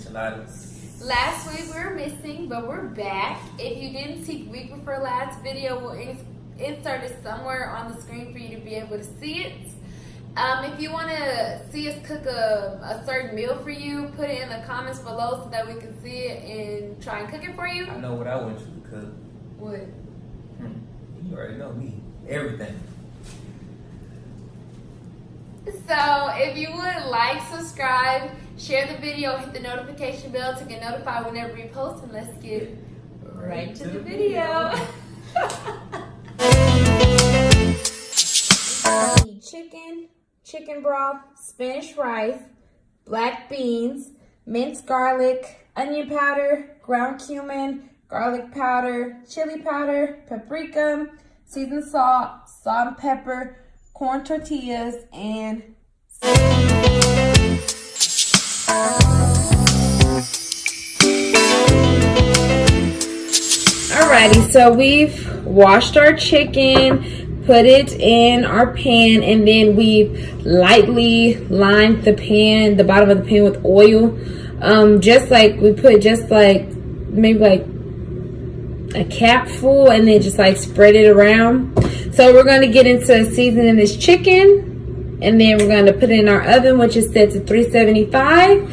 enchiladas. Last week we were missing, but we're back. If you didn't see week before last video, we'll insert it somewhere on the screen for you to be able to see it. If you want to see us cook a certain meal for you, put it in the comments below so that we can see it and try and cook it for you. I know what I want you to cook. What? You already know me. Everything. So if you would like, subscribe, share the video, hit the notification bell to get notified whenever we post, and let's get right to the video. Chicken broth, Spanish rice, black beans, minced garlic, onion powder, ground cumin, garlic powder, chili powder, paprika, seasoned salt, salt and pepper, corn tortillas, and alrighty, so we've washed our chicken, put it in our pan, and then we've lightly lined the pan, the bottom of the pan with oil. Just like we put maybe like a cap full, and then just like spread it around. So we're going to get into seasoning this chicken, and then we're going to put it in our oven, which is set to 375.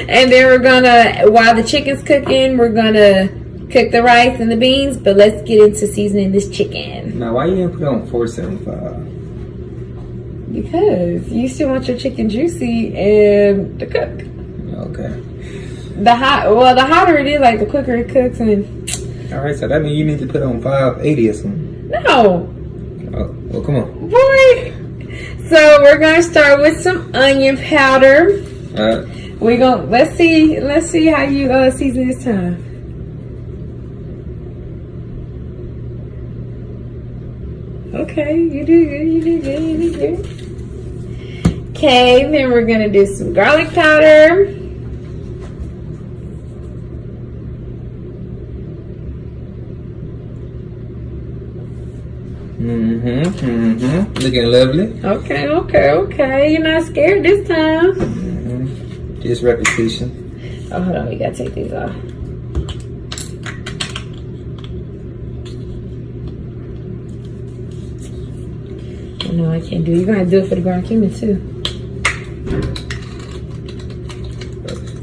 And then we're going to, while the chicken's cooking, we're going to cook the rice and the beans. But let's get into seasoning this chicken. Now, why you didn't put it on 475? Because you still want your chicken juicy and to cook. Okay. The hotter it is, like the quicker it cooks. And all right, so that means you need to put it on 580 or something. no. Oh, well, come on. Boy. So we're gonna start with some onion powder. We're gonna let's see how you season this time. Okay, you do good. Okay, then we're gonna do some garlic powder. Looking lovely. Okay. You're not scared this time. Just repetition. Oh, hold on. We gotta take these off. Oh, no, I can't do it. You're gonna do it for the ground cumin too.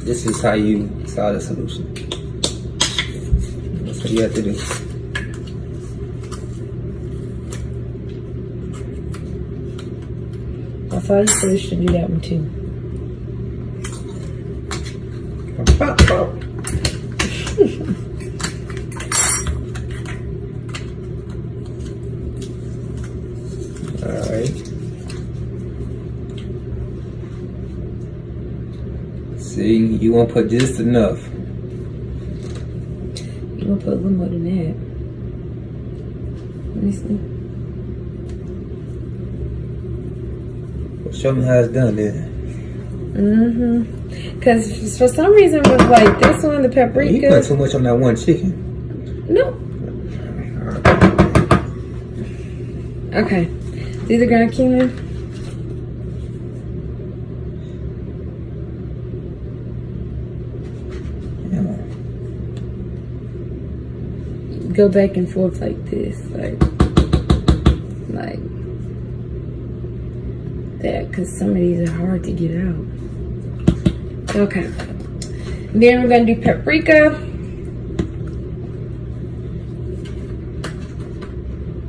This is how you solve the solution. That's what you have to do. I thought you said you should do that one too. Alright. See, you won't put just enough. You gonna put a little more than that. Let me see. Show me how it's done then. Because for some reason with like this one, the paprika. You put too much on that one chicken. No. Okay. Do the ground cumin. Yeah. Go back and forth like this, like that, because some of these are hard to get out. Okay. Then we're gonna do paprika.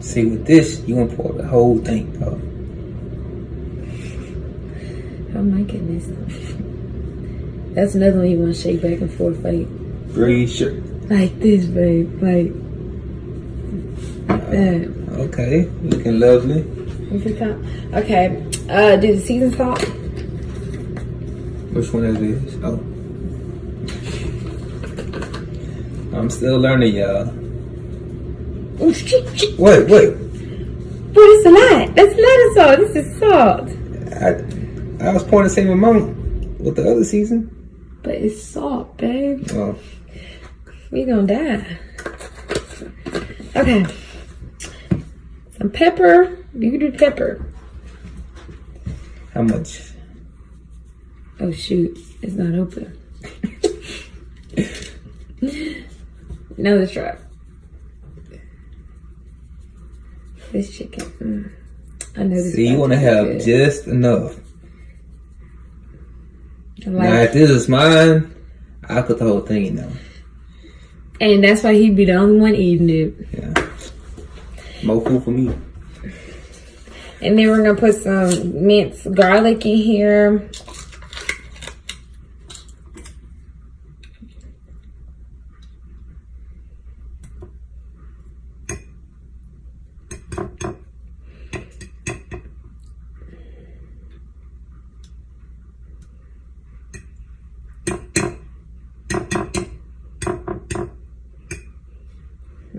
See, with this, you want to pour the whole thing off. Oh my goodness. That's another one you want to shake back and forth like. Sure. Like this, babe. Like that. Okay, looking lovely. Okay. Do the seasoned salt. Which one is this? Oh. I'm still learning, y'all. Oh, shit. Wait. Boy, that's a lot. That's a lot of salt. This is salt. I was pouring the same amount with the other season. But it's salt, babe. Oh. We gonna die. Okay. Some pepper. You can do pepper. How much? Oh shoot, it's not open. Another try. This chicken. I know this. See, you want to have just enough. Like, now, if this is mine, I'll put the whole thing in there. And that's why he'd be the only one eating it. Yeah. More food for me. And then we're going to put some minced garlic in here.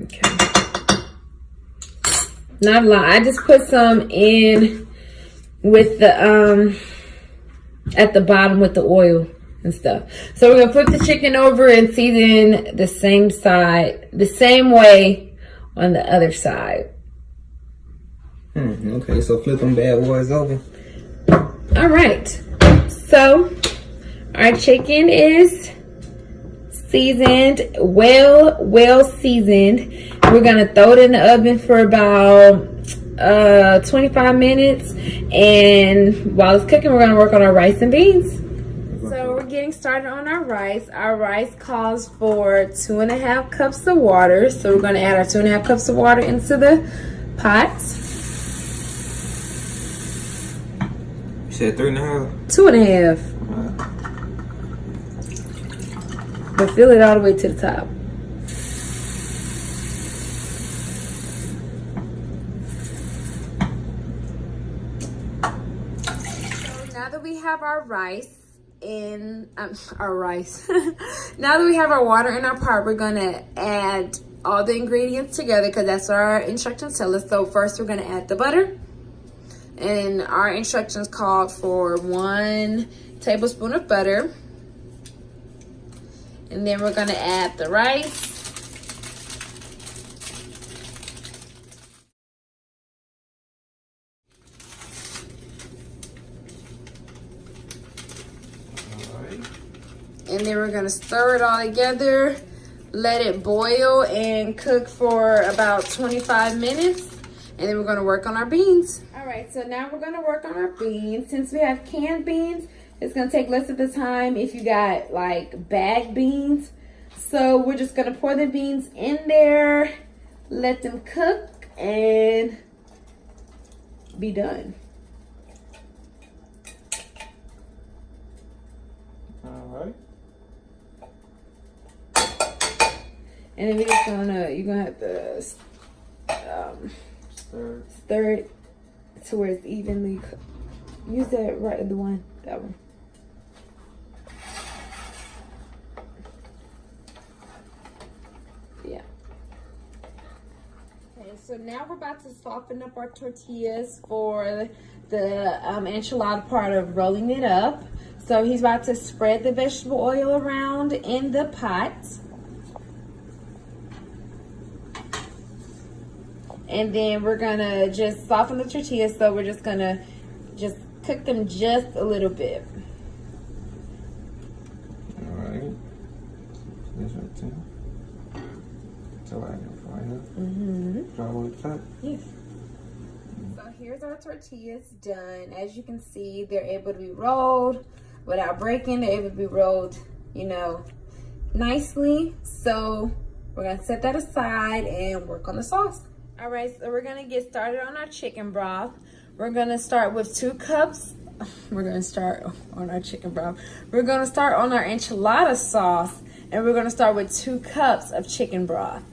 Okay. Not a lot. I just put some in with the at the bottom with the oil and stuff. So we're gonna flip the chicken over and season the same side, the same way on the other side. Okay, so flip them bad boys over. All right. So our chicken is seasoned, well seasoned. We're gonna throw it in the oven for about 25 minutes, and while it's cooking, we're gonna work on our rice and beans. So we're getting started on our rice. Our rice calls for 2.5 cups of water. So we're gonna add our 2.5 cups of water into the pot. You said 3.5? 2.5. But fill it all the way to the top. Now that we have our rice in now that we have our water in our pot, we're gonna add all the ingredients together because that's what our instructions tell us. So first we're gonna add the butter, and our instructions called for 1 tablespoon of butter. And then we're gonna add the rice. And then we're gonna stir it all together, let it boil and cook for about 25 minutes. And then we're gonna work on our beans. All right, so now we're gonna work on our beans. Since we have canned beans, it's gonna take less of the time if you got like bagged beans. So we're just gonna pour the beans in there, let them cook, and be done. All right. And then we're just you're gonna have to stir it to where it's evenly cooked. Use that that one. Yeah. Okay, so now we're about to soften up our tortillas for the enchilada part of rolling it up. So he's about to spread the vegetable oil around in the pot. And then we're gonna just soften the tortillas, so we're just gonna cook them just a little bit. All right. This right there. So I can fry it. Dry with fat. Yes. So here's our tortillas done. As you can see, they're able to be rolled without breaking. They're able to be rolled, you know, nicely. So we're gonna set that aside and work on the sauce. All right, so we're gonna get started on our chicken broth. We're gonna start with 2 cups. We're gonna start on our chicken broth. We're gonna start on our enchilada sauce, and we're gonna start with 2 cups of chicken broth.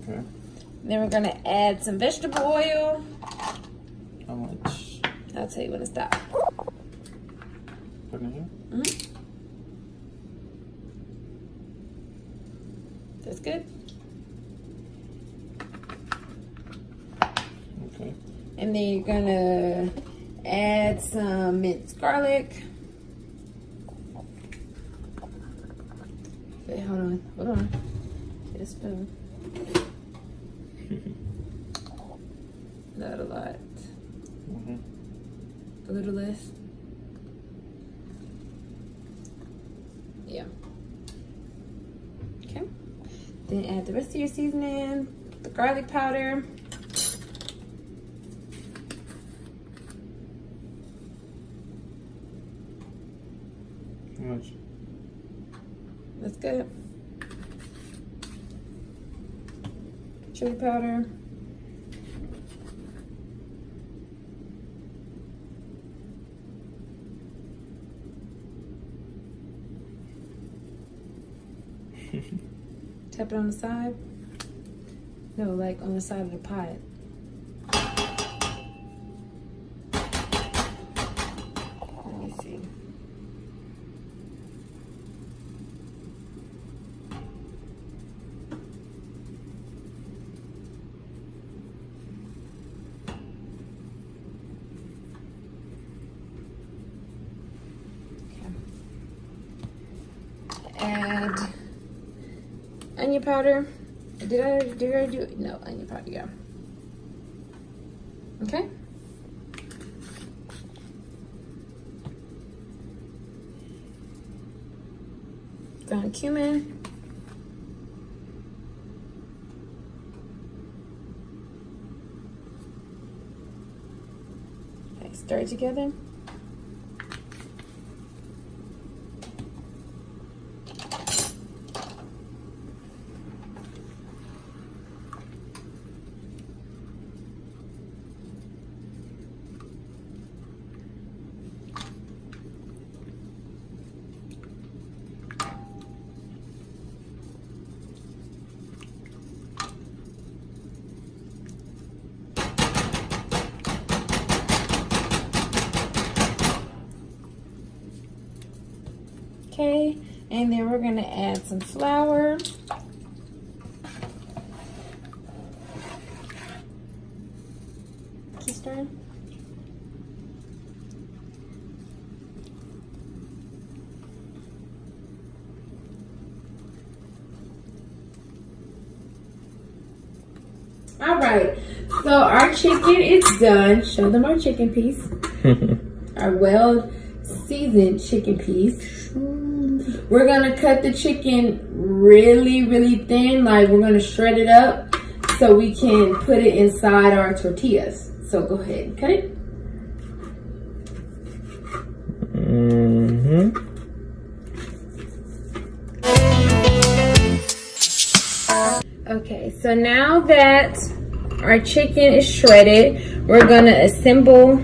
Okay. Then we're gonna add some vegetable oil. How much? I'll tell you when to stop. Put it in here? That's good. Okay. And then you're gonna add some minced garlic. Wait, hold on. Get a spoon. Not a lot. A little less. Yeah. Okay. Then add the rest of your seasoning, the garlic powder. How much? That's good. Chili powder. Tap it on the side. No, like on the side of the pot. Let me see. Add onion powder. Did I do it? No, onion powder, yeah. Okay. Ground cumin. Okay, stir it together. Okay, and then we're gonna add some flour. Keep stirring. All right, so our chicken is done. Show them our chicken piece. Our well seasoned chicken piece. We're gonna cut the chicken really thin, like we're gonna shred it up so we can put it inside our tortillas. So go ahead and cut it. Okay, so now that our chicken is shredded, we're gonna assemble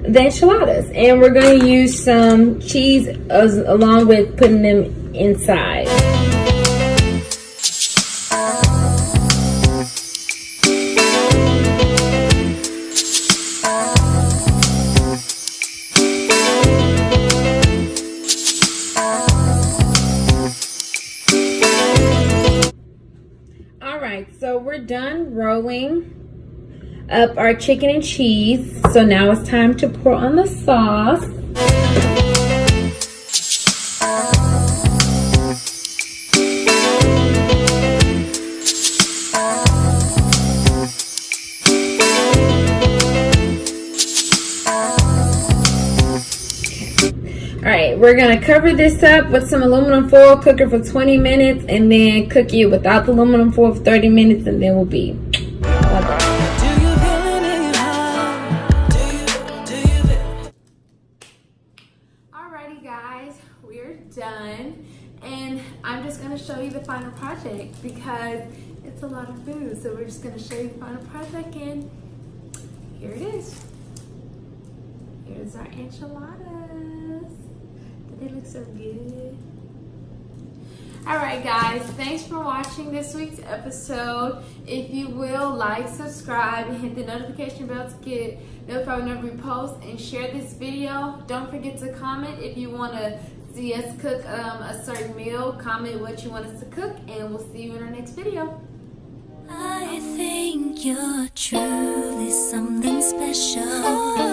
the enchiladas, and we're going to use some cheese along with putting them inside. All right, so we're done rolling up our chicken and cheese. So now it's time to pour on the sauce. All right, we're gonna cover this up with some aluminum foil, cook it for 20 minutes, and then cook it without the aluminum foil for 30 minutes, and then we'll be all done. Done, and I'm just going to show you the final project because it's a lot of food. So we're just going to show you the final project, and here it is. Here's our enchiladas. Do they look so good? Alright guys, thanks for watching this week's episode. If you will, like, subscribe, and hit the notification bell to get notified whenever we post, and share this video. Don't forget to comment if you want to see us cook a certain meal. Comment what you want us to cook, and we'll see you in our next video. I think you're truly something special.